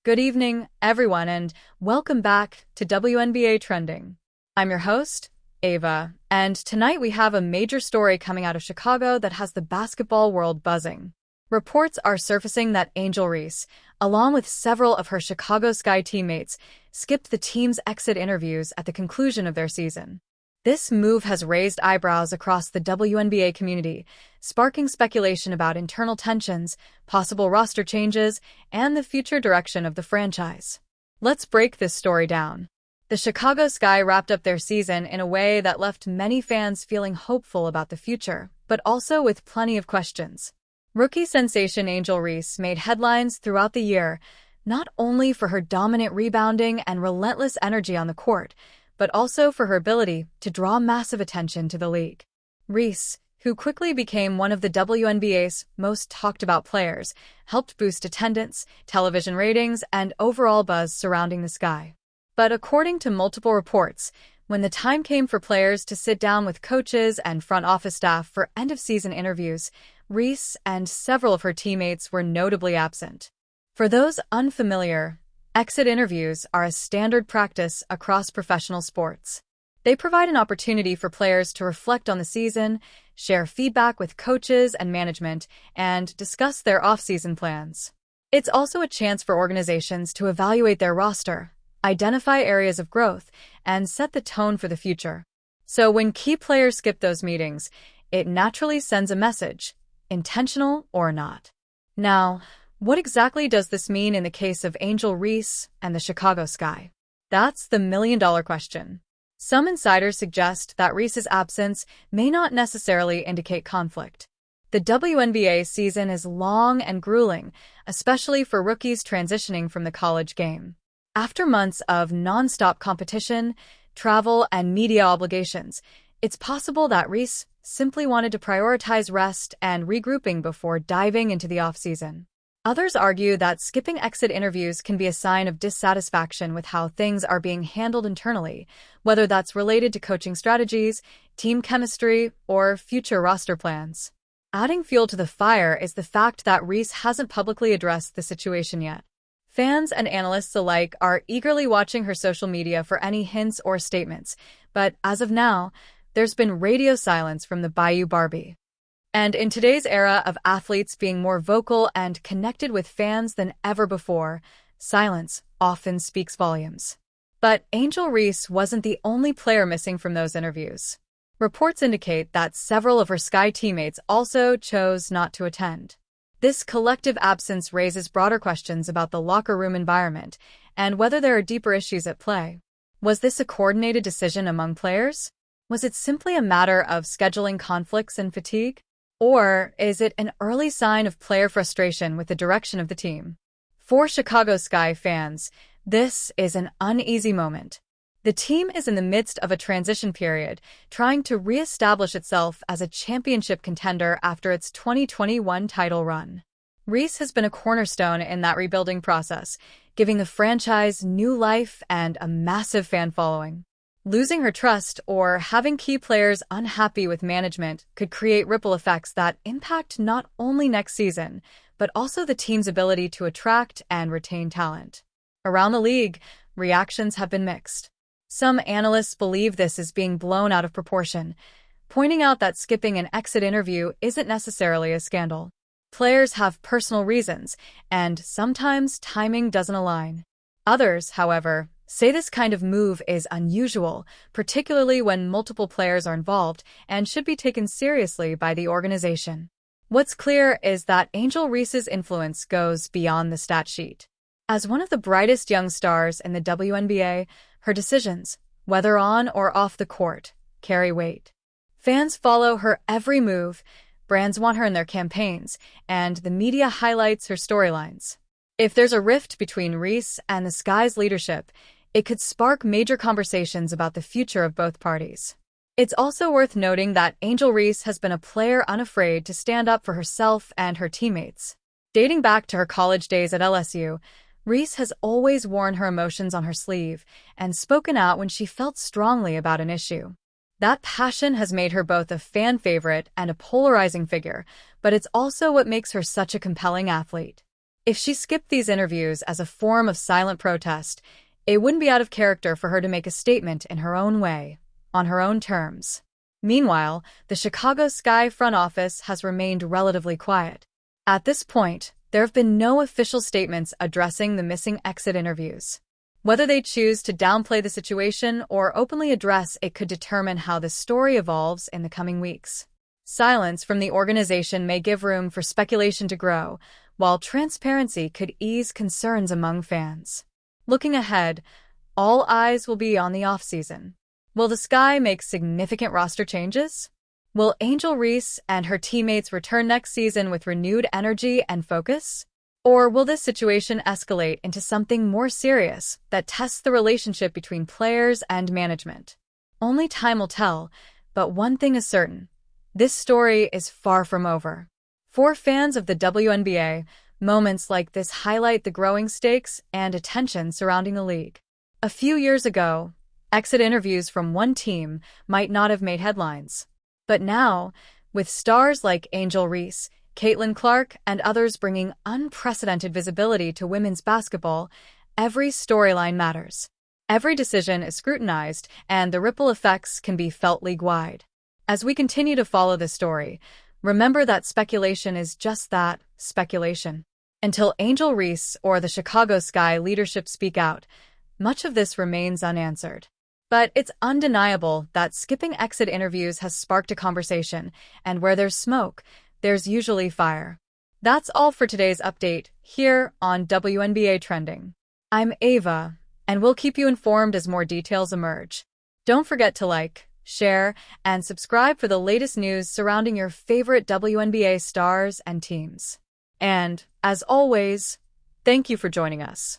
Good evening, everyone, and welcome back to WNBA Trending. I'm your host, Ava, and tonight we have a major story coming out of Chicago that has the basketball world buzzing. Reports are surfacing that Angel Reese, along with several of her Chicago Sky teammates, skipped the team's exit interviews at the conclusion of their season. This move has raised eyebrows across the WNBA community, sparking speculation about internal tensions, possible roster changes, and the future direction of the franchise. Let's break this story down. The Chicago Sky wrapped up their season in a way that left many fans feeling hopeful about the future, but also with plenty of questions. Rookie sensation Angel Reese made headlines throughout the year, not only for her dominant rebounding and relentless energy on the court, but also for her ability to draw massive attention to the league. Reese, who quickly became one of the WNBA's most talked-about players, helped boost attendance, television ratings, and overall buzz surrounding the Sky. But according to multiple reports, when the time came for players to sit down with coaches and front office staff for end-of-season interviews, Reese and several of her teammates were notably absent. For those unfamiliar, exit interviews are a standard practice across professional sports. They provide an opportunity for players to reflect on the season, share feedback with coaches and management, and discuss their offseason plans. It's also a chance for organizations to evaluate their roster, identify areas of growth, and set the tone for the future. So when key players skip those meetings, it naturally sends a message, intentional or not. Now, what exactly does this mean in the case of Angel Reese and the Chicago Sky? That's the million-dollar question. Some insiders suggest that Reese's absence may not necessarily indicate conflict. The WNBA season is long and grueling, especially for rookies transitioning from the college game. After months of non-stop competition, travel, and media obligations, it's possible that Reese simply wanted to prioritize rest and regrouping before diving into the offseason. Others argue that skipping exit interviews can be a sign of dissatisfaction with how things are being handled internally, whether that's related to coaching strategies, team chemistry, or future roster plans. Adding fuel to the fire is the fact that Reese hasn't publicly addressed the situation yet. Fans and analysts alike are eagerly watching her social media for any hints or statements, but as of now, there's been radio silence from the Bayou Barbie. And in today's era of athletes being more vocal and connected with fans than ever before, silence often speaks volumes. But Angel Reese wasn't the only player missing from those interviews. Reports indicate that several of her Sky teammates also chose not to attend. This collective absence raises broader questions about the locker room environment and whether there are deeper issues at play. Was this a coordinated decision among players? Was it simply a matter of scheduling conflicts and fatigue? Or is it an early sign of player frustration with the direction of the team? For Chicago Sky fans, this is an uneasy moment. The team is in the midst of a transition period, trying to reestablish itself as a championship contender after its 2021 title run. Reese has been a cornerstone in that rebuilding process, giving the franchise new life and a massive fan following. Losing her trust or having key players unhappy with management could create ripple effects that impact not only next season, but also the team's ability to attract and retain talent. Around the league, reactions have been mixed. Some analysts believe this is being blown out of proportion, pointing out that skipping an exit interview isn't necessarily a scandal. Players have personal reasons, and sometimes timing doesn't align. Others, however, say this kind of move is unusual, particularly when multiple players are involved and should be taken seriously by the organization. What's clear is that Angel Reese's influence goes beyond the stat sheet. As one of the brightest young stars in the WNBA, her decisions, whether on or off the court, carry weight. Fans follow her every move, brands want her in their campaigns, and the media highlights her storylines. If there's a rift between Reese and the Sky's leadership, it could spark major conversations about the future of both parties. It's also worth noting that Angel Reese has been a player unafraid to stand up for herself and her teammates. Dating back to her college days at LSU, Reese has always worn her emotions on her sleeve and spoken out when she felt strongly about an issue. That passion has made her both a fan favorite and a polarizing figure, but it's also what makes her such a compelling athlete. If she skipped these interviews as a form of silent protest, it wouldn't be out of character for her to make a statement in her own way, on her own terms. Meanwhile, the Chicago Sky front office has remained relatively quiet. At this point, there have been no official statements addressing the missing exit interviews. Whether they choose to downplay the situation or openly address it could determine how the story evolves in the coming weeks. Silence from the organization may give room for speculation to grow, while transparency could ease concerns among fans. Looking ahead, all eyes will be on the offseason. Will the Sky make significant roster changes? Will Angel Reese and her teammates return next season with renewed energy and focus? Or will this situation escalate into something more serious that tests the relationship between players and management? Only time will tell, but one thing is certain. This story is far from over. For fans of the WNBA, moments like this highlight the growing stakes and attention surrounding the league. A few years ago, exit interviews from one team might not have made headlines. But now, with stars like Angel Reese, Caitlin Clark, and others bringing unprecedented visibility to women's basketball, every storyline matters. Every decision is scrutinized, and the ripple effects can be felt league-wide. As we continue to follow this story, remember that speculation is just that, speculation. Until Angel Reese or the Chicago Sky leadership speak out, much of this remains unanswered. But it's undeniable that skipping exit interviews has sparked a conversation, and where there's smoke, there's usually fire. That's all for today's update here on WNBA Trending. I'm Ava, and we'll keep you informed as more details emerge. Don't forget to like, share, and subscribe for the latest news surrounding your favorite WNBA stars and teams. And, as always, thank you for joining us.